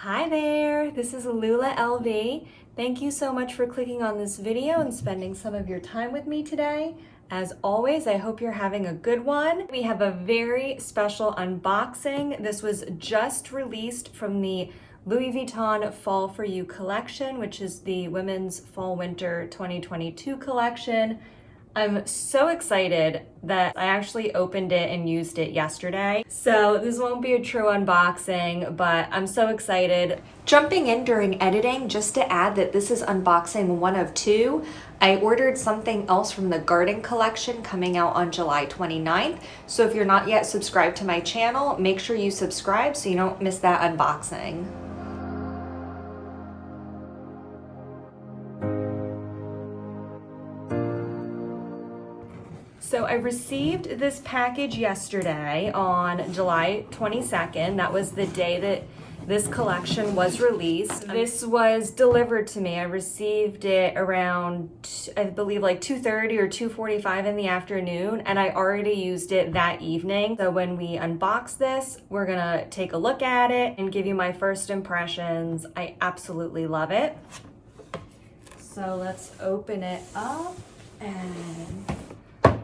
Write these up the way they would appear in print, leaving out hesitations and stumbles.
Hi there, this is Lula LV. Thank you so much for clicking on this video and spending some of your time with me today. As always, I hope you're having a good one. We have a very special unboxing. This was just released from the Louis Vuitton Fall For You collection, which is the women's fall-winter 2022 collection. I'm so excited that I actually opened it and used it yesterday. So this won't be a true unboxing, but I'm so excited. Jumping in during editing, just to add that this is unboxing 1 of 2. I ordered something else from the Garden collection coming out on July 29th. So if you're not yet subscribed to my channel, make sure you subscribe so you don't miss that unboxing. So I received this package yesterday on July 22nd. That was the day that this collection was released. This was delivered to me. I received it around, I believe, like 2:30 or 2:45 in the afternoon, and I already used it that evening. So when we unbox this, we're gonna take a look at it and give you my first impressions. I absolutely love it. So let's open it up and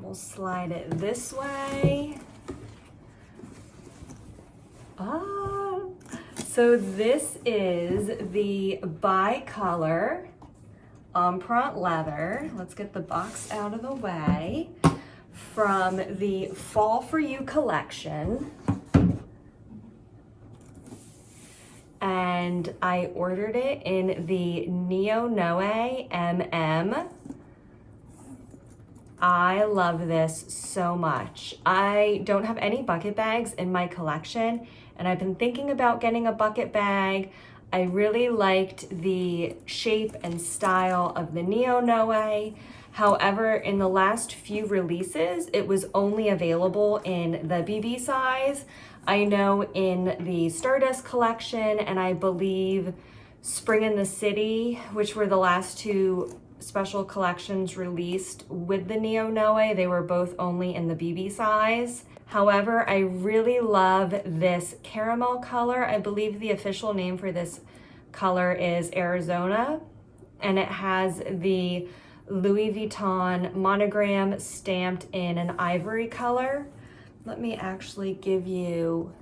we'll slide it this way. So this is the bicolor Empreinte leather. Let's get the box out of the way. From the Fall For You collection. And I ordered it in the Neonoe MM. I love this so much. I don't have any bucket bags in my collection, and I've been thinking about getting a bucket bag. I really liked the shape and style of the Neonoe. However, in the last few releases, it was only available in the BB size. I know in the Stardust collection, and I believe Spring in the City, which were the last two special collections released with the Neonoe, they were both only in the BB size. However, I really love this caramel color. I believe the official name for this color is Arizona, and it has the Louis Vuitton monogram stamped in an ivory color. Let me actually give you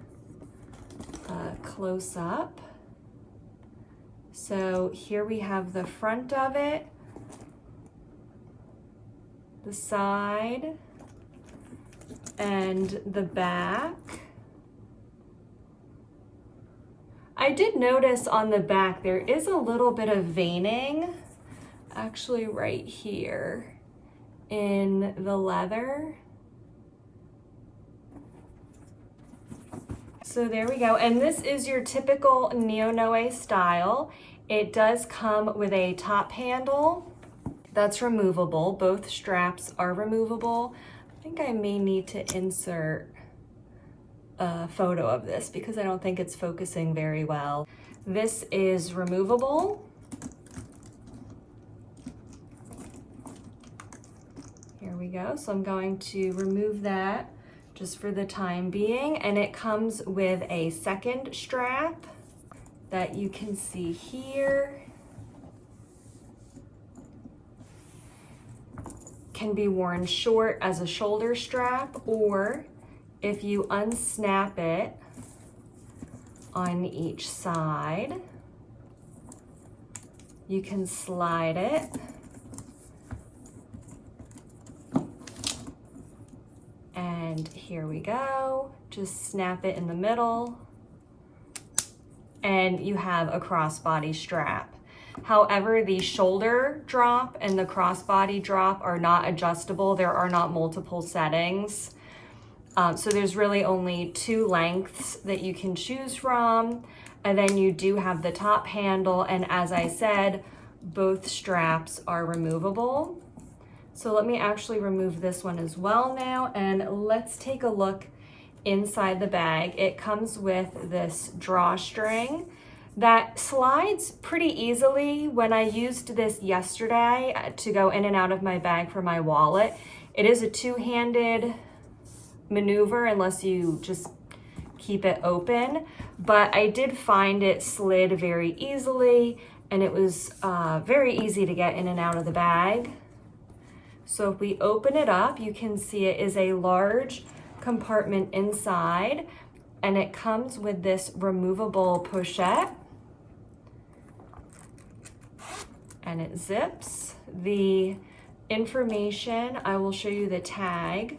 a close up. So here we have the front of it, the side, and the back. I did notice on the back there is a little bit of veining, actually right here in the leather. So there we go, and this is your typical Neonoe style. It does come with a top handle that's removable. Both straps are removable. I think I may need to insert a photo of this because I don't think it's focusing very well. This is removable. Here we go. So I'm going to remove that just for the time being. And it comes with a second strap that you can see here. Can be worn short as a shoulder strap, or if you unsnap it on each side, you can slide it and here we go. Just snap it in the middle and you have a crossbody strap. However, the shoulder drop and the crossbody drop are not adjustable. There are not multiple settings. So there's really only 2 lengths that you can choose from. And then you do have the top handle. And as I said, both straps are removable. So let me actually remove this one as well now. And let's take a look inside the bag. It comes with this drawstring that slides pretty easily. When I used this yesterday to go in and out of my bag for my wallet, it is a 2-handed maneuver unless you just keep it open, but I did find it slid very easily, and it was very easy to get in and out of the bag. So if we open it up, you can see it is a large compartment inside, and it comes with this removable pochette, and it zips. The information, I will show you the tag,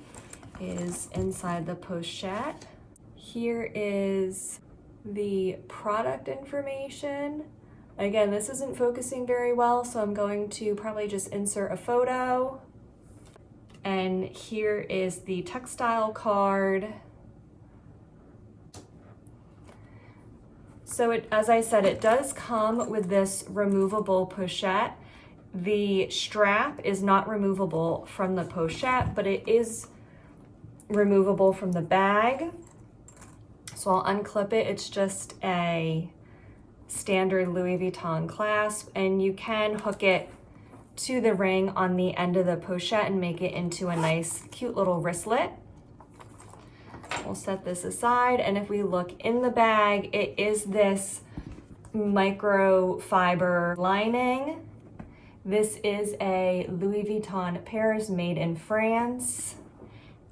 is inside the pochette. Here is the product information. Again, this isn't focusing very well, so I'm going to probably just insert a photo. And here is the textile card. So as I said, it does come with this removable pochette. The strap is not removable from the pochette, but it is removable from the bag. So I'll unclip it. It's just a standard Louis Vuitton clasp, and you can hook it to the ring on the end of the pochette and make it into a nice, cute little wristlet. We'll set this aside, and if we look in the bag, it is this microfiber lining. This is a Louis Vuitton Paris made in France.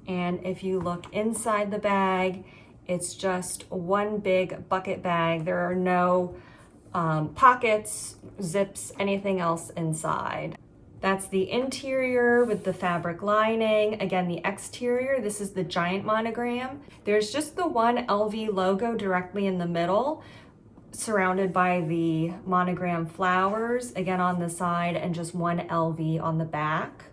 And if you look inside the bag, it's just one big bucket bag. There are no pockets, zips, anything else inside. That's the interior with the fabric lining. Again, the exterior, this is the giant monogram. There's just the one LV logo directly in the middle, surrounded by the monogram flowers, again on the side, and just one LV on the back.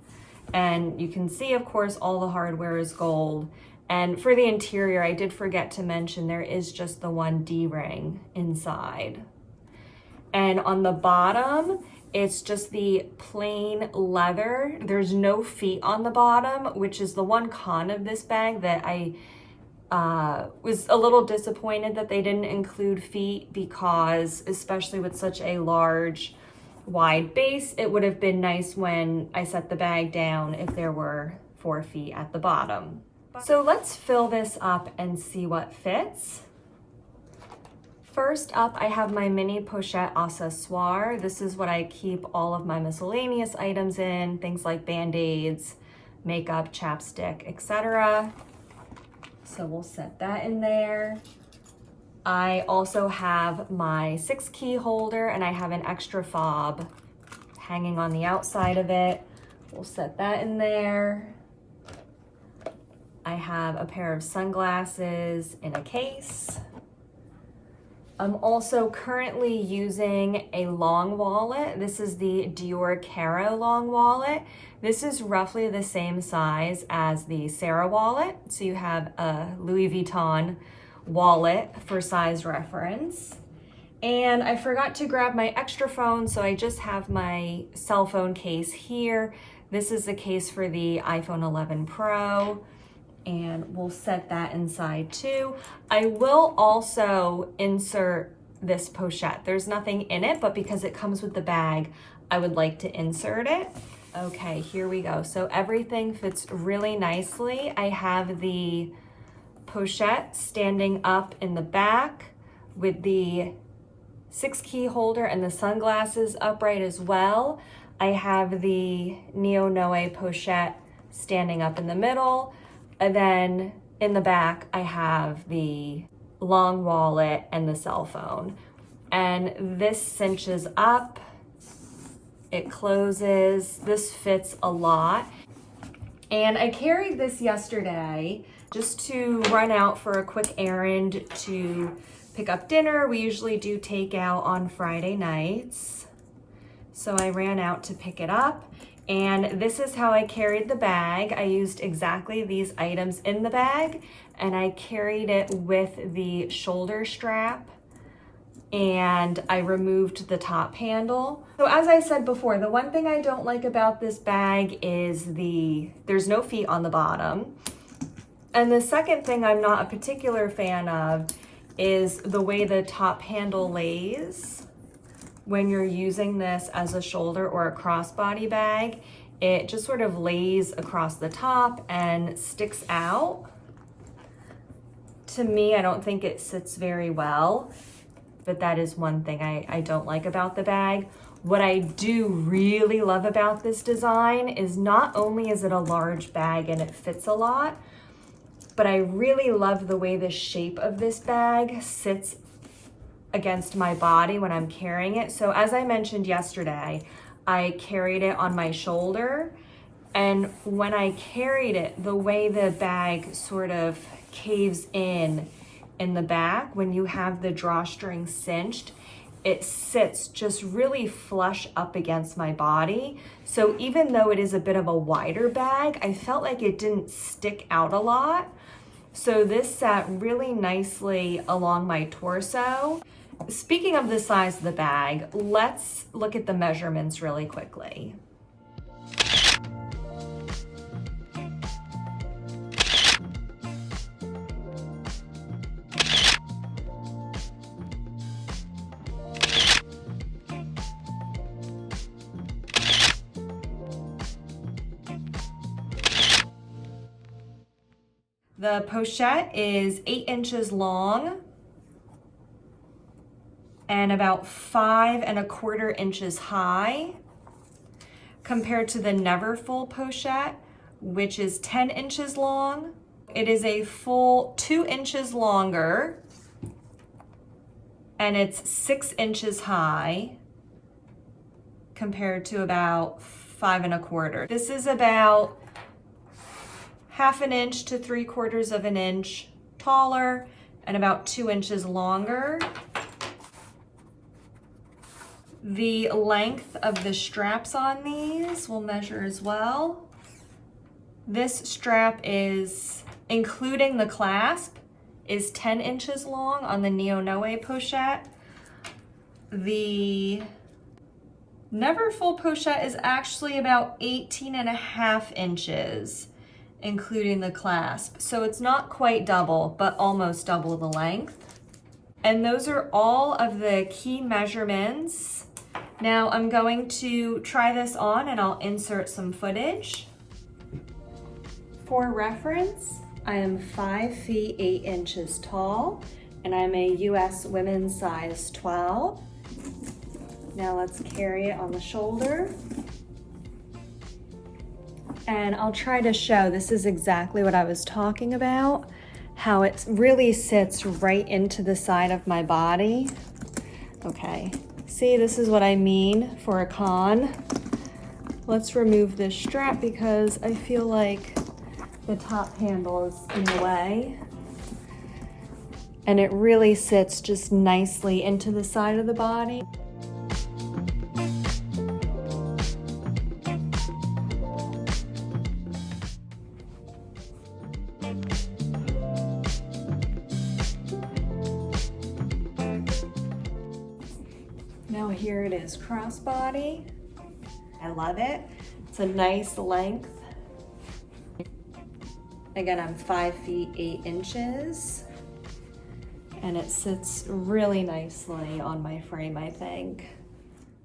And you can see, of course, all the hardware is gold. And for the interior, I did forget to mention there is just the one D-ring inside. And on the bottom, it's just the plain leather. There's no feet on the bottom, which is the one con of this bag that I was a little disappointed that they didn't include feet, because especially with such a large, wide base, it would have been nice when I set the bag down if there were 4 feet at the bottom. So let's fill this up and see what fits. First up, I have my mini pochette accessoire. This is what I keep all of my miscellaneous items in, things like Band-Aids, makeup, chapstick, etc. So we'll set that in there. I also have my 6 key holder, and I have an extra fob hanging on the outside of it. We'll set that in there. I have a pair of sunglasses in a case. I'm also currently using a long wallet. This is the Dior Caro long wallet. This is roughly the same size as the Sarah wallet. So you have a Louis Vuitton wallet for size reference. And I forgot to grab my extra phone, so I just have my cell phone case here. This is the case for the iPhone 11 Pro. And we'll set that inside too. I will also insert this pochette. There's nothing in it, but because it comes with the bag, I would like to insert it. Okay, here we go. So everything fits really nicely. I have the pochette standing up in the back with the 6 key holder and the sunglasses upright as well. I have the Neonoe pochette standing up in the middle. And then in the back, I have the long wallet and the cell phone. And this cinches up, it closes, this fits a lot. And I carried this yesterday just to run out for a quick errand to pick up dinner. We usually do takeout on Friday nights. So I ran out to pick it up. And this is how I carried the bag. I used exactly these items in the bag, and I carried it with the shoulder strap, and I removed the top handle. So as I said before, the one thing I don't like about this bag is there's no feet on the bottom. And the second thing I'm not a particular fan of is the way the top handle lays. When you're using this as a shoulder or a crossbody bag, it just sort of lays across the top and sticks out To me, I don't think it sits very well, but that is one thing I don't like about the bag. What I do really love about this design is not only is it a large bag and it fits a lot, but I really love the way the shape of this bag sits against my body when I'm carrying it. So as I mentioned yesterday, I carried it on my shoulder, and when I carried it, the way the bag sort of caves in the back, when you have the drawstring cinched, it sits just really flush up against my body. So even though it is a bit of a wider bag, I felt like it didn't stick out a lot. So this sat really nicely along my torso. Speaking of the size of the bag, let's look at the measurements really quickly. The pochette is 8 inches long and about 5¼ inches high, compared to the Neverfull pochette, which is 10 inches long. It is a full 2 inches longer, and it's 6 inches high, compared to about 5¼ This is about 1/2 inch to 3/4 inch taller and about 2 inches longer. The length of the straps on these will measure as well. This strap is, including the clasp, is 10 inches long on the Neonoe pochette. The Neverfull pochette is actually about 18½ inches, including the clasp. So it's not quite double, but almost double the length. And those are all of the key measurements. Now I'm going to try this on and I'll insert some footage. For reference, I am 5 feet 8 inches tall, and I'm a US women's size 12. Now let's carry it on the shoulder. And I'll try to show, this is exactly what I was talking about, how it really sits right into the side of my body. Okay, see, this is what I mean for a con. Let's remove this strap because I feel like the top handle is in the way. And it really sits just nicely into the side of the body. Now here it is crossbody. I love it. It's a nice length. Again, I'm 5 feet 8 inches. And it sits really nicely on my frame, I think.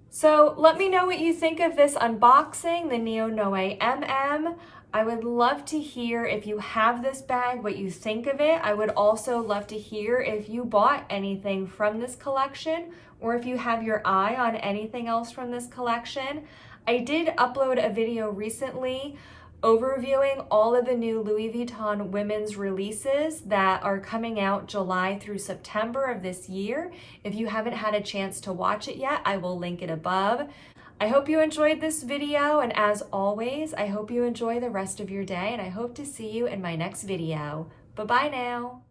So let me know what you think of this unboxing, the Neonoe MM. I would love to hear if you have this bag, what you think of it. I would also love to hear if you bought anything from this collection or if you have your eye on anything else from this collection. I did upload a video recently overviewing all of the new Louis Vuitton women's releases that are coming out July through September of this year. If you haven't had a chance to watch it yet, I will link it above. I hope you enjoyed this video, and as always, I hope you enjoy the rest of your day, and I hope to see you in my next video. Bye-bye now.